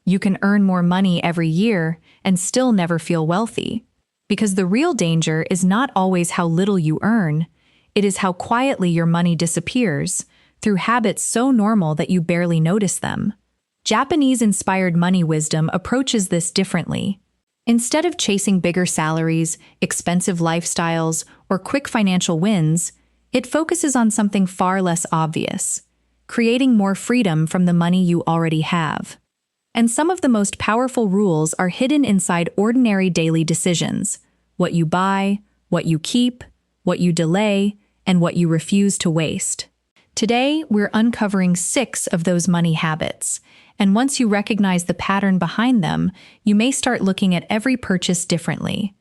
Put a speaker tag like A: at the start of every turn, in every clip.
A: You can earn more money every year and still never feel wealthy. Because the real danger is not always how little you earn, it is how quietly your money disappears, through habits so normal that you barely notice them. Japanese-inspired money wisdom approaches this differently. Instead of chasing bigger salaries, expensive lifestyles, or quick financial wins, it focuses on something far less obvious: creating more freedom from the money you already have. And some of the most powerful rules are hidden inside ordinary daily decisions: what you buy, what you keep, what you delay, and what you refuse to waste. Today, we're uncovering 6 of those money habits, and once you recognize the pattern behind them, you may start looking at every purchase differently.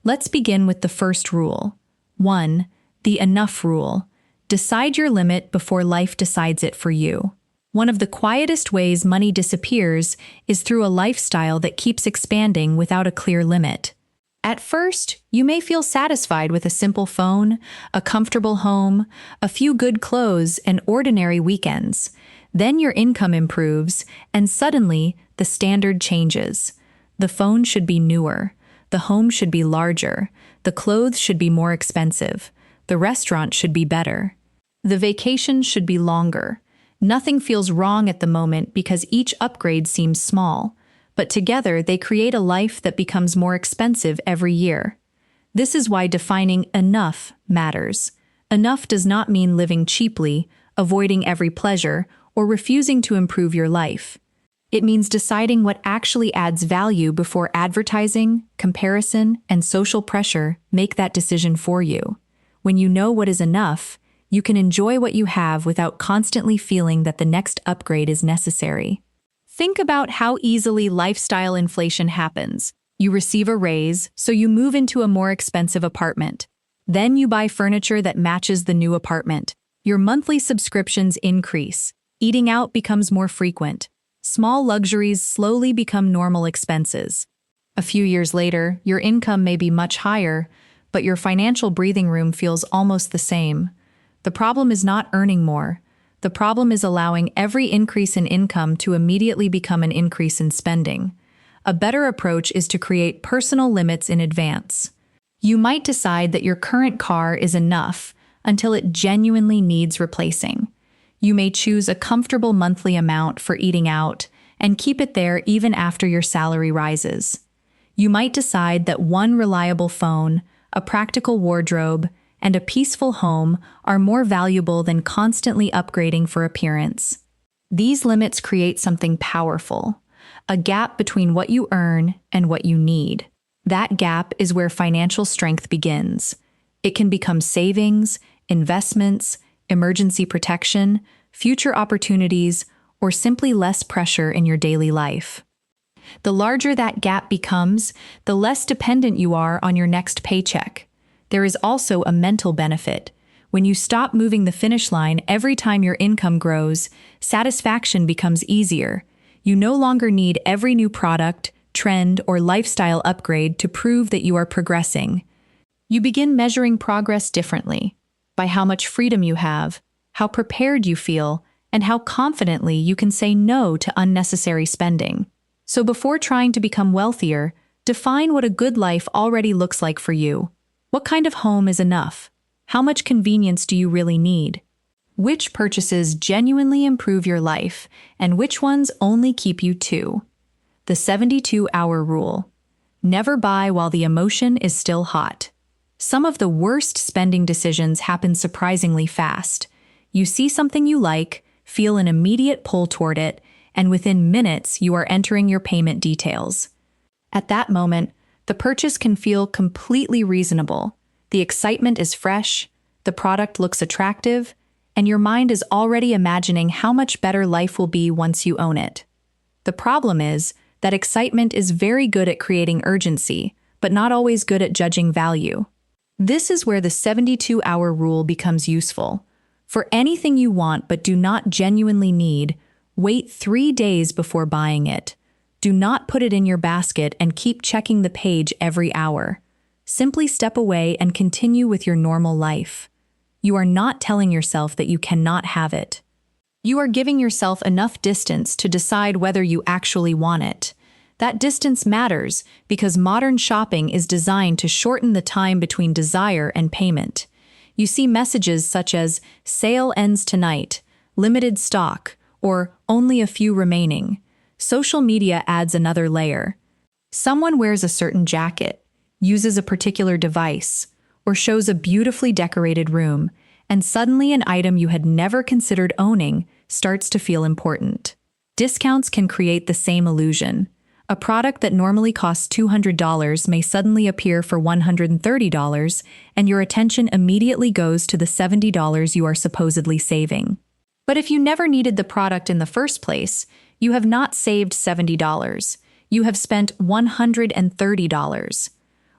A: Let's begin with the first rule. 1. The enough rule. Decide your limit before life decides it for you. One of the quietest ways money disappears is through a lifestyle that keeps expanding without a clear limit. At first, you may feel satisfied with a simple phone, a comfortable home, a few good clothes, and ordinary weekends. Then your income improves, and suddenly, the standard changes. The phone should be newer, the home should be larger, the clothes should be more expensive, the restaurant should be better. The vacation should be longer. Nothing feels wrong at the moment because each upgrade seems small, but together they create a life that becomes more expensive every year. This is why defining enough matters. Enough does not mean living cheaply, avoiding every pleasure, or refusing to improve your life. It means deciding what actually adds value before advertising, comparison, and social pressure make that decision for you. When you know what is enough, you can enjoy what you have without constantly feeling that the next upgrade is necessary. Think about how easily lifestyle inflation happens. You receive a raise, so you move into a more expensive apartment. Then you buy furniture that matches the new apartment. Your monthly subscriptions increase. Eating out becomes more frequent. Small luxuries slowly become normal expenses. A few years later, your income may be much higher, but your financial breathing room feels almost the same. The problem is not earning more. The problem is allowing every increase in income to immediately become an increase in spending. A better approach is to create personal limits in advance. You might decide that your current car is enough until it genuinely needs replacing. You may choose a comfortable monthly amount for eating out and keep it there even after your salary rises. You might decide that one reliable phone, a practical wardrobe, and a peaceful home are more valuable than constantly upgrading for appearance. These limits create something powerful, a gap between what you earn and what you need. That gap is where financial strength begins. It can become savings, investments, emergency protection, future opportunities, or simply less pressure in your daily life. The larger that gap becomes, the less dependent you are on your next paycheck. There is also a mental benefit. When you stop moving the finish line every time your income grows, satisfaction becomes easier. You no longer need every new product, trend, or lifestyle upgrade to prove that you are progressing. You begin measuring progress differently, by how much freedom you have, how prepared you feel, and how confidently you can say no to unnecessary spending. So before trying to become wealthier, define what a good life already looks like for you. What kind of home is enough? How much convenience do you really need? Which purchases genuinely improve your life, and which ones only keep you too? The 72-hour rule. Never buy while the emotion is still hot. Some of the worst spending decisions happen surprisingly fast. You see something you like, feel an immediate pull toward it, and within minutes you are entering your payment details. At that moment, the purchase can feel completely reasonable. The excitement is fresh, the product looks attractive, and your mind is already imagining how much better life will be once you own it. The problem is that excitement is very good at creating urgency, but not always good at judging value. This is where the 72-hour rule becomes useful. For anything you want but do not genuinely need, wait 3 days before buying it. Do not put it in your basket and keep checking the page every hour. Simply step away and continue with your normal life. You are not telling yourself that you cannot have it. You are giving yourself enough distance to decide whether you actually want it. That distance matters because modern shopping is designed to shorten the time between desire and payment. You see messages such as "sale ends tonight," "limited stock," or "only a few remaining." Social media adds another layer. Someone wears a certain jacket, uses a particular device, or shows a beautifully decorated room, and suddenly an item you had never considered owning starts to feel important. Discounts can create the same illusion. A product that normally costs $200 may suddenly appear for $130, and your attention immediately goes to the $70 you are supposedly saving. But if you never needed the product in the first place, you have not saved $70. You have spent $130.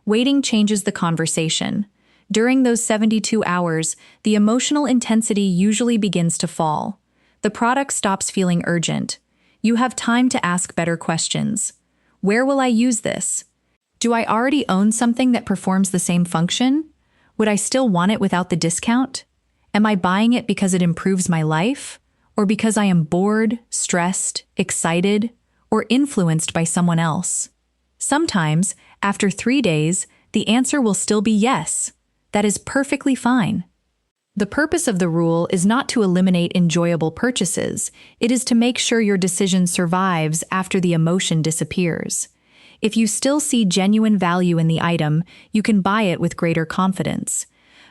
A: Waiting changes the conversation. During those 72 hours, the emotional intensity usually begins to fall. The product stops feeling urgent. You have time to ask better questions. Where will I use this? Do I already own something that performs the same function? Would I still want it without the discount? Am I buying it because it improves my life? Or because I am bored, stressed, excited, or influenced by someone else? Sometimes, after 3 days, the answer will still be yes. That is perfectly fine. The purpose of the rule is not to eliminate enjoyable purchases. It is to make sure your decision survives after the emotion disappears. If you still see genuine value in the item, you can buy it with greater confidence.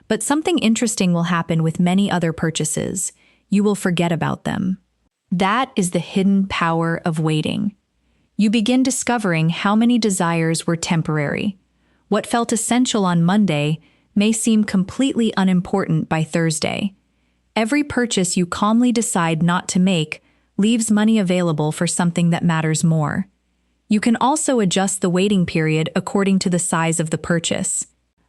A: But something interesting will happen with many other purchases. You will forget about them. That is the hidden power of waiting. You begin discovering how many desires were temporary. What felt essential on Monday may seem completely unimportant by Thursday. Every purchase you calmly decide not to make leaves money available for something that matters more. You can also adjust the waiting period according to the size of the purchase.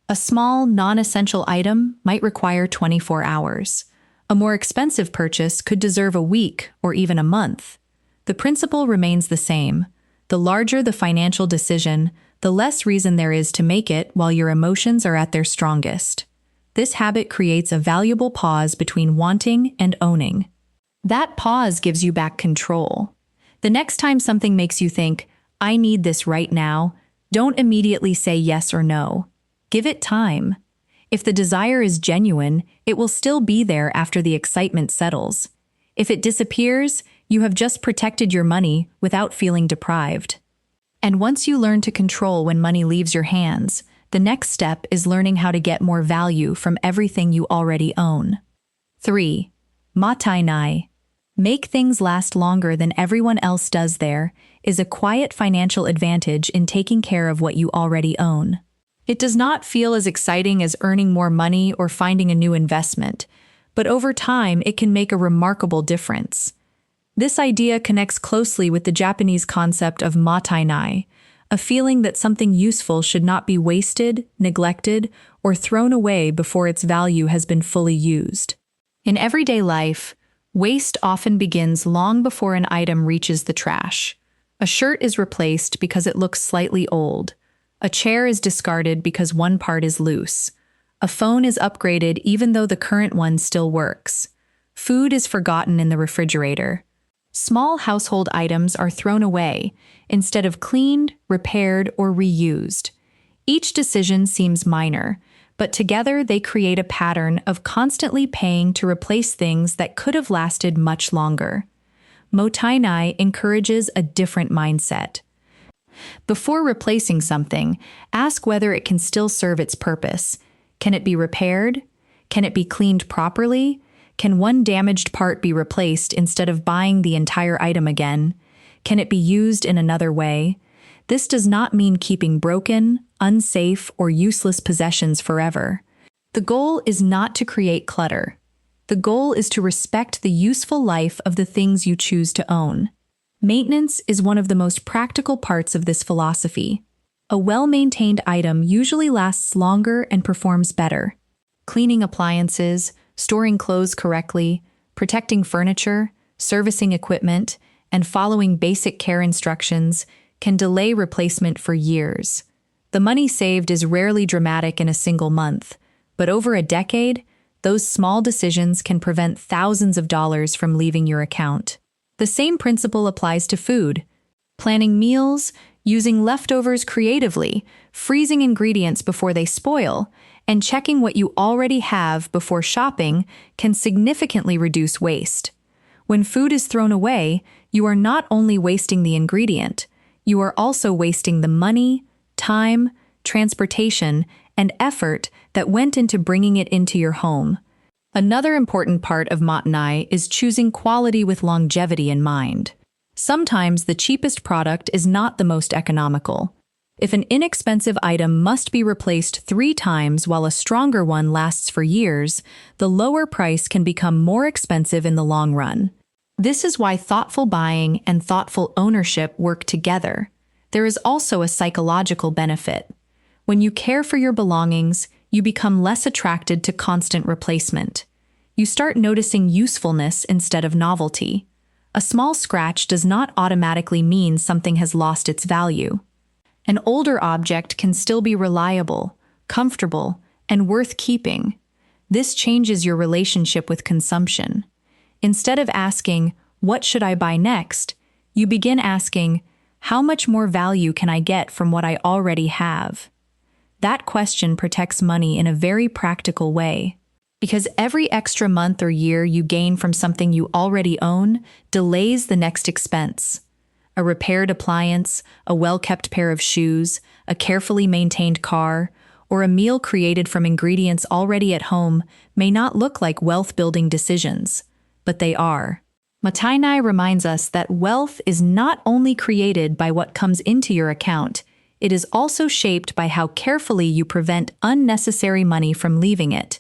A: A small, non-essential item might require 24 hours. A more expensive purchase could deserve a week or even a month. The principle remains the same. The larger the financial decision, the less reason there is to make it while your emotions are at their strongest. This habit creates a valuable pause between wanting and owning. That pause gives you back control. The next time something makes you think, "I need this right now," don't immediately say yes or no. Give it time. If the desire is genuine, it will still be there after the excitement settles. If it disappears, you have just protected your money without feeling deprived. And once you learn to control when money leaves your hands, the next step is learning how to get more value from everything you already own. 3. Mottainai. Make things last longer than everyone else does there is a quiet financial advantage in taking care of what you already own. It does not feel as exciting as earning more money or finding a new investment, but over time it can make a remarkable difference. This idea connects closely with the Japanese concept of mottainai, a feeling that something useful should not be wasted, neglected, or thrown away before its value has been fully used. In everyday life, waste often begins long before an item reaches the trash. A shirt is replaced because it looks slightly old. A chair is discarded because one part is loose. A phone is upgraded even though the current one still works. Food is forgotten in the refrigerator. Small household items are thrown away instead of cleaned, repaired, or reused. Each decision seems minor, but together they create a pattern of constantly paying to replace things that could have lasted much longer. Mottainai encourages a different mindset. Before replacing something, ask whether it can still serve its purpose. Can it be repaired? Can it be cleaned properly? Can one damaged part be replaced instead of buying the entire item again? Can it be used in another way? This does not mean keeping broken, unsafe, or useless possessions forever. The goal is not to create clutter. The goal is to respect the useful life of the things you choose to own. Maintenance is one of the most practical parts of this philosophy. A well-maintained item usually lasts longer and performs better. Cleaning appliances, storing clothes correctly, protecting furniture, servicing equipment, and following basic care instructions can delay replacement for years. The money saved is rarely dramatic in a single month, but over a decade, Those small decisions can prevent thousands of dollars from leaving your account. The same principle applies to food. Planning meals, using leftovers creatively, freezing ingredients before they spoil, and checking what you already have before shopping can significantly reduce waste. When food is thrown away, you are not only wasting the ingredient, you are also wasting the money, time, transportation, and effort that went into bringing it into your home. Another important part of mottainai is choosing quality with longevity in mind. Sometimes the cheapest product is not the most economical. If an inexpensive item must be replaced 3 times while a stronger one lasts for years, the lower price can become more expensive in the long run. This is why thoughtful buying and thoughtful ownership work together. There is also a psychological benefit. When you care for your belongings, you become less attracted to constant replacement. You start noticing usefulness instead of novelty. A small scratch does not automatically mean something has lost its value. An older object can still be reliable, comfortable, and worth keeping. This changes your relationship with consumption. Instead of asking, "What should I buy next?" you begin asking, "How much more value can I get from what I already have?" That question protects money in a very practical way. Because every extra month or year you gain from something you already own delays the next expense. A repaired appliance, a well-kept pair of shoes, a carefully maintained car, or a meal created from ingredients already at home may not look like wealth-building decisions, but they are. Mottainai reminds us that wealth is not only created by what comes into your account, it is also shaped by how carefully you prevent unnecessary money from leaving it.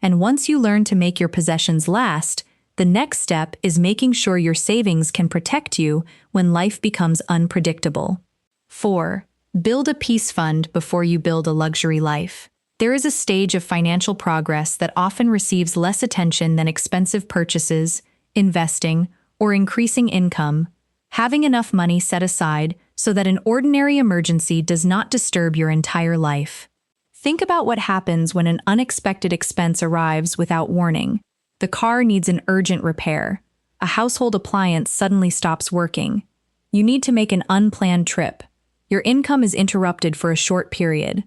A: And once you learn to make your possessions last, the next step is making sure your savings can protect you when life becomes unpredictable. 4. Build a peace fund before you build a luxury life. There is a stage of financial progress that often receives less attention than expensive purchases, investing, or increasing income. Having enough money set aside so that an ordinary emergency does not disturb your entire life. Think about what happens when an unexpected expense arrives without warning. The car needs an urgent repair. A household appliance suddenly stops working. You need to make an unplanned trip. Your income is interrupted for a short period.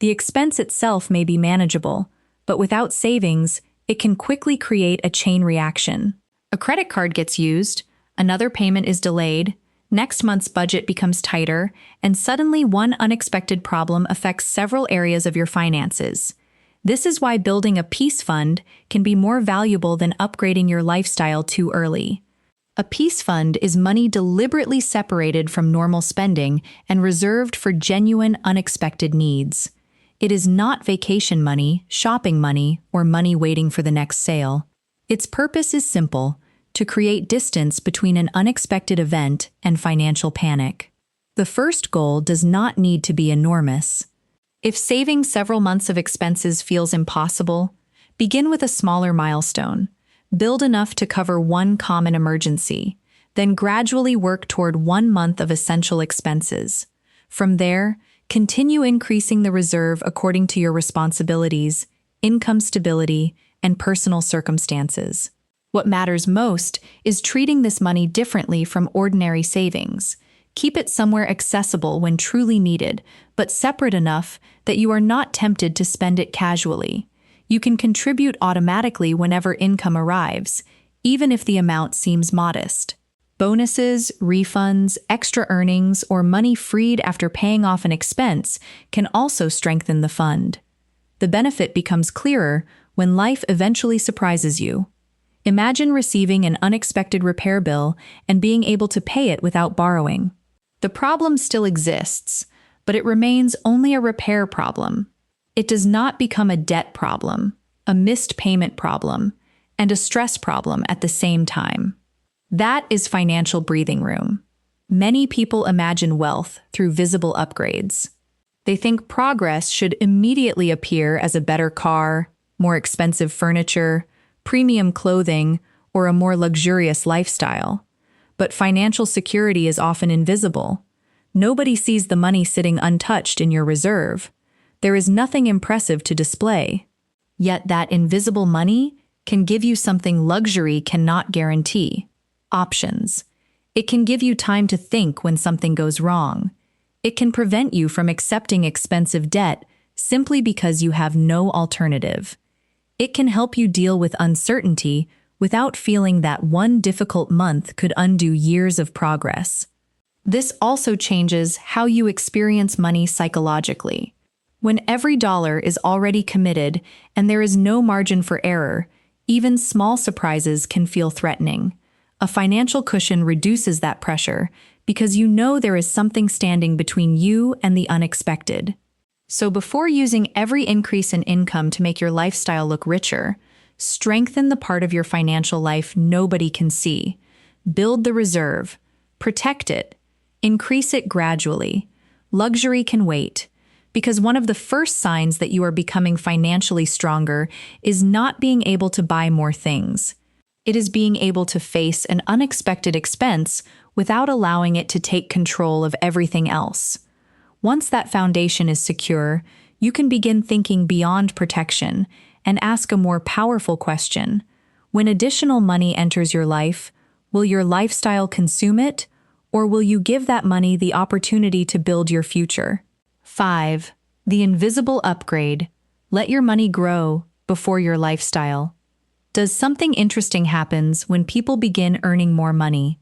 A: The expense itself may be manageable, but without savings, it can quickly create a chain reaction. A credit card gets used, another payment is delayed, next month's budget becomes tighter, and suddenly one unexpected problem affects several areas of your finances. This is why building a peace fund can be more valuable than upgrading your lifestyle too early. A peace fund is money deliberately separated from normal spending and reserved for genuine, unexpected needs. It is not vacation money, shopping money, or money waiting for the next sale. Its purpose is simple: to create distance between an unexpected event and financial panic. The first goal does not need to be enormous. If saving several months of expenses feels impossible, begin with a smaller milestone. Build enough to cover one common emergency, then gradually work toward 1 month of essential expenses. From there, continue increasing the reserve according to your responsibilities, income stability, and personal circumstances. What matters most is treating this money differently from ordinary savings. Keep it somewhere accessible when truly needed, but separate enough that you are not tempted to spend it casually. You can contribute automatically whenever income arrives, even if the amount seems modest. Bonuses, refunds, extra earnings, or money freed after paying off an expense can also strengthen the fund. The benefit becomes clearer when life eventually surprises you. Imagine receiving an unexpected repair bill and being able to pay it without borrowing. The problem still exists, but it remains only a repair problem. It does not become a debt problem, a missed payment problem, and a stress problem at the same time. That is financial breathing room. Many people imagine wealth through visible upgrades. They think progress should immediately appear as a better car, more expensive furniture, premium clothing, or a more luxurious lifestyle. But financial security is often invisible. Nobody sees the money sitting untouched in your reserve. There is nothing impressive to display. Yet that invisible money can give you something luxury cannot guarantee: options. It can give you time to think when something goes wrong. It can prevent you from accepting expensive debt simply because you have no alternative. It can help you deal with uncertainty without feeling that one difficult month could undo years of progress. This also changes how you experience money psychologically. When every dollar is already committed and there is no margin for error, even small surprises can feel threatening. A financial cushion reduces that pressure because you know there is something standing between you and the unexpected. So before using every increase in income to make your lifestyle look richer, strengthen the part of your financial life nobody can see. Build the reserve. Protect it. Increase it gradually. Luxury can wait, because one of the first signs that you are becoming financially stronger is not being able to buy more things. It is being able to face an unexpected expense without allowing it to take control of everything else. Once that foundation is secure, you can begin thinking beyond protection and ask a more powerful question. When additional money enters your life, will your lifestyle consume it, or will you give that money the opportunity to build your future? 5. The invisible upgrade. Let your money grow before your lifestyle. Does something interesting happens when people begin earning more money?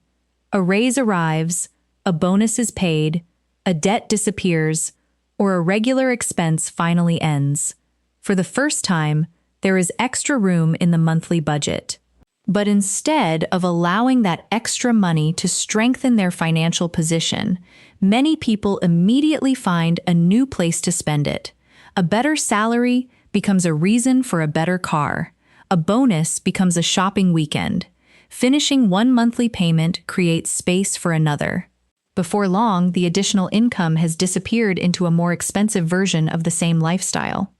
A: A raise arrives, a bonus is paid, a debt disappears, or a regular expense finally ends. For the first time, there is extra room in the monthly budget. But instead of allowing that extra money to strengthen their financial position, many people immediately find a new place to spend it. A better salary becomes a reason for a better car. A bonus becomes a shopping weekend. Finishing one monthly payment creates space for another. Before long, the additional income has disappeared into a more expensive version of the same lifestyle.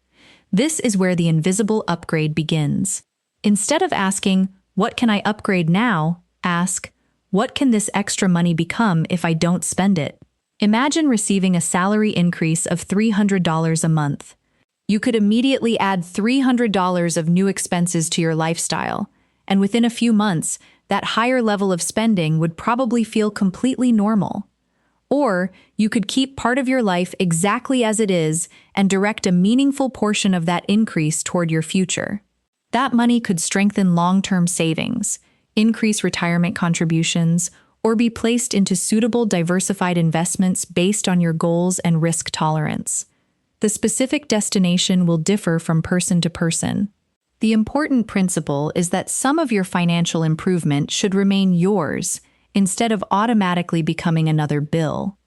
A: This is where the invisible upgrade begins. Instead of asking, "What can I upgrade now?" ask, "What can this extra money become if I don't spend it?" Imagine receiving a salary increase of $300 a month. You could immediately add $300 of new expenses to your lifestyle, and within a few months, that higher level of spending would probably feel completely normal. Or you could keep part of your life exactly as it is and direct a meaningful portion of that increase toward your future. That money could strengthen long-term savings, increase retirement contributions, or be placed into suitable diversified investments based on your goals and risk tolerance. The specific destination will differ from person to person. The important principle is that some of your financial improvement should remain yours instead of automatically becoming another bill.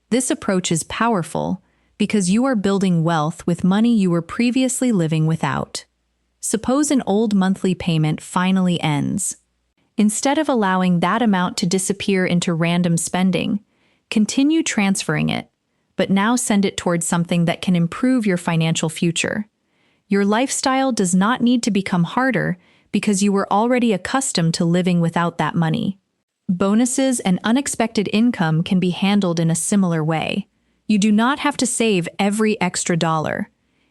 A: This approach is powerful because you are building wealth with money you were previously living without. Suppose an old monthly payment finally ends. Instead of allowing that amount to disappear into random spending, continue transferring it, but now send it towards something that can improve your financial future. Your lifestyle does not need to become harder because you were already accustomed to living without that money. Bonuses and unexpected income can be handled in a similar way. You do not have to save every extra dollar.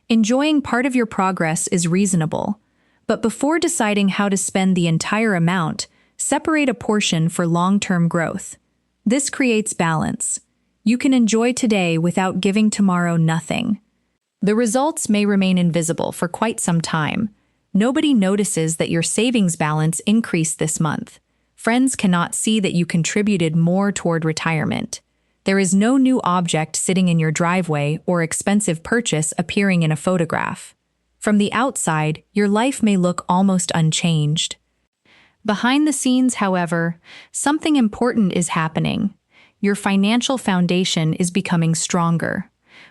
A: Enjoying part of your progress is reasonable, but before deciding how to spend the entire amount, separate a portion for long-term growth. This creates balance. You can enjoy today without giving tomorrow nothing. The results may remain invisible for quite some time. Nobody notices that your savings balance increased this month. Friends cannot see that you contributed more toward retirement. There is no new object sitting in your driveway or expensive purchase appearing in a photograph. From the outside, your life may look almost unchanged. Behind the scenes, however, something important is happening. Your financial foundation is becoming stronger.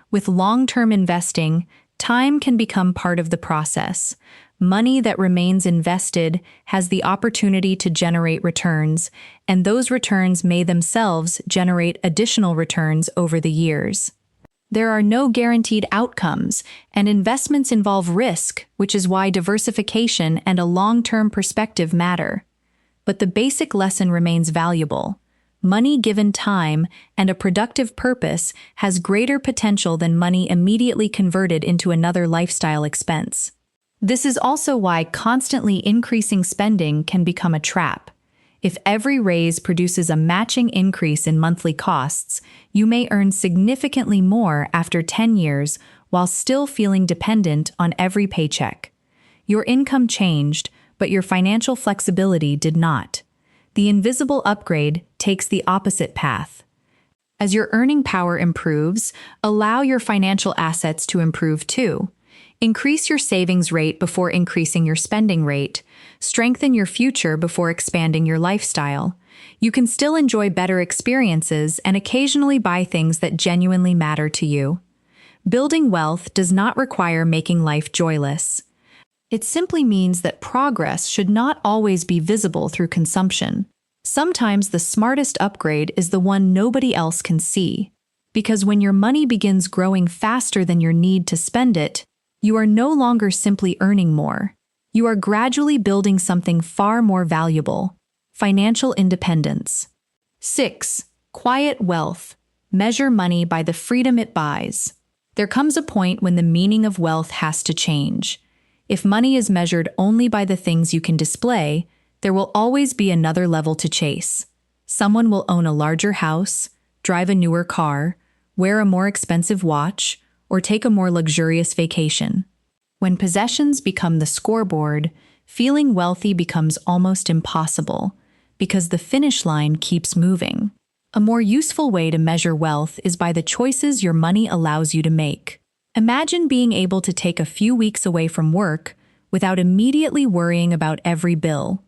A: With long-term investing, time can become part of the process. Money that remains invested has the opportunity to generate returns, and those returns may themselves generate additional returns over the years. There are no guaranteed outcomes, and investments involve risk, which is why diversification and a long-term perspective matter. But the basic lesson remains valuable. Money given time and a productive purpose has greater potential than money immediately converted into another lifestyle expense. This is also why constantly increasing spending can become a trap. If every raise produces a matching increase in monthly costs, you may earn significantly more after 10 years while still feeling dependent on every paycheck. Your income changed, but your financial flexibility did not. The invisible upgrade takes the opposite path. As your earning power improves, allow your financial assets to improve too. Increase your savings rate before increasing your spending rate. Strengthen your future before expanding your lifestyle. You can still enjoy better experiences and occasionally buy things that genuinely matter to you. Building wealth does not require making life joyless. It simply means that progress should not always be visible through consumption. Sometimes the smartest upgrade is the one nobody else can see. Because when your money begins growing faster than your need to spend it, you are no longer simply earning more. You are gradually building something far more valuable: financial independence. 6. Quiet wealth. Measure money by the freedom it buys. There comes a point when the meaning of wealth has to change. If money is measured only by the things you can display, there will always be another level to chase. Someone will own a larger house, drive a newer car, wear a more expensive watch, or take a more luxurious vacation. When possessions become the scoreboard, feeling wealthy becomes almost impossible, because the finish line keeps moving. A more useful way to measure wealth is by the choices your money allows you to make. Imagine being able to take a few weeks away from work without immediately worrying about every bill.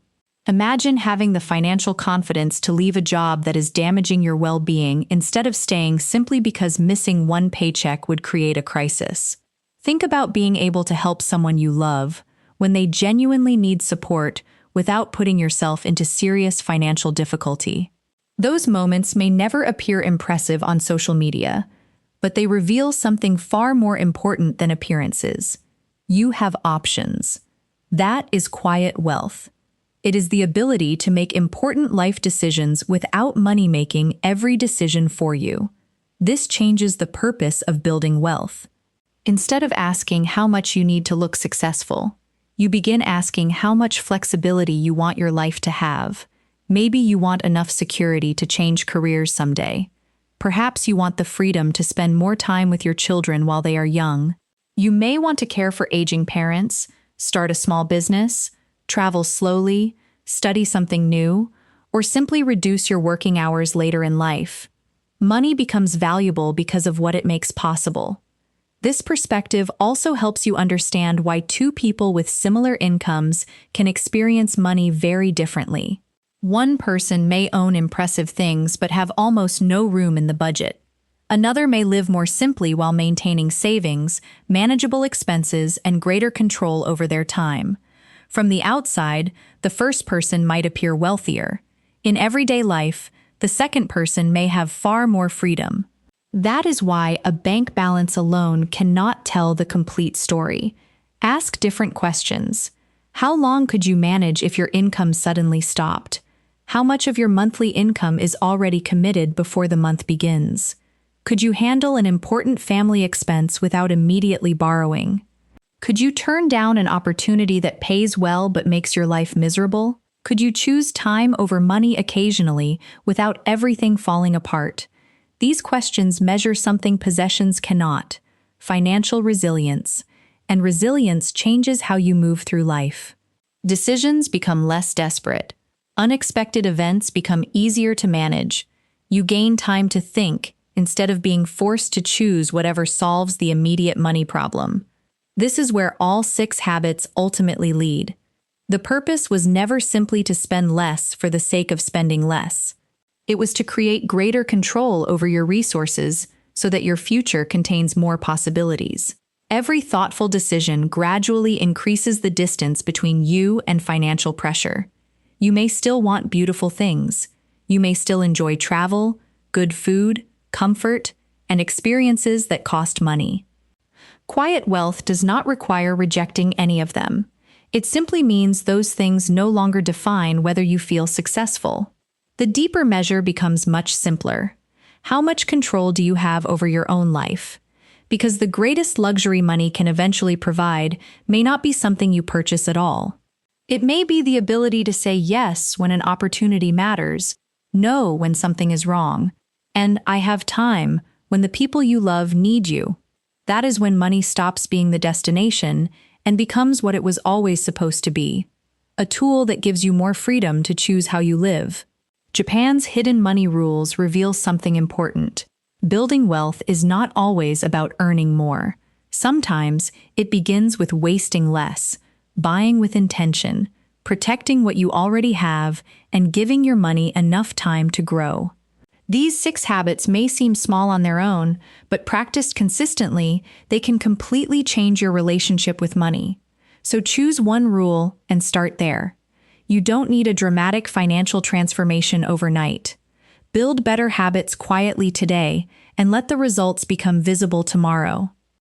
A: Imagine having the financial confidence to leave a job that is damaging your well-being instead of staying simply because missing one paycheck would create a crisis. Think about being able to help someone you love when they genuinely need support without putting yourself into serious financial difficulty. Those moments may never appear impressive on social media, but they reveal something far more important than appearances. You have options. That is quiet wealth. It is the ability to make important life decisions without money making every decision for you. This changes the purpose of building wealth. Instead of asking how much you need to look successful, you begin asking how much flexibility you want your life to have. Maybe you want enough security to change careers someday. Perhaps you want the freedom to spend more time with your children while they are young. You may want to care for aging parents, start a small business, travel slowly, study something new, or simply reduce your working hours later in life. Money becomes valuable because of what it makes possible. This perspective also helps you understand why two people with similar incomes can experience money very differently. One person may own impressive things but have almost no room in the budget. Another may live more simply while maintaining savings, manageable expenses, and greater control over their time. From the outside, the first person might appear wealthier. In everyday life, the second person may have far more freedom. That is why a bank balance alone cannot tell the complete story. Ask different questions. How long could you manage if your income suddenly stopped? How much of your monthly income is already committed before the month begins? Could you handle an important family expense without immediately borrowing? Could you turn down an opportunity that pays well but makes your life miserable? Could you choose time over money occasionally without everything falling apart? These questions measure something possessions cannot: financial resilience. And resilience changes how you move through life. Decisions become less desperate. Unexpected events become easier to manage. You gain time to think instead of being forced to choose whatever solves the immediate money problem. This is where all 6 habits ultimately lead. The purpose was never simply to spend less for the sake of spending less. It was to create greater control over your resources so that your future contains more possibilities. Every thoughtful decision gradually increases the distance between you and financial pressure. You may still want beautiful things. You may still enjoy travel, good food, comfort, and experiences that cost money. Quiet wealth does not require rejecting any of them. It simply means those things no longer define whether you feel successful. The deeper measure becomes much simpler. How much control do you have over your own life? because the greatest luxury money can eventually provide may not be something you purchase at all. It may be the ability to say yes when an opportunity matters, no when something is wrong, and I have time when the people you love need you. That is when money stops being the destination and becomes what it was always supposed to be, a tool that gives you more freedom to choose how you live. Japan's hidden money rules reveal something important. Building wealth is not always about earning more. Sometimes it begins with wasting less, buying with intention, protecting what you already have, and giving your money enough time to grow. These 6 habits may seem small on their own, but practiced consistently, they can completely change your relationship with money. So choose one rule and start there. You don't need a dramatic financial transformation overnight. Build better habits quietly today and let the results become visible tomorrow.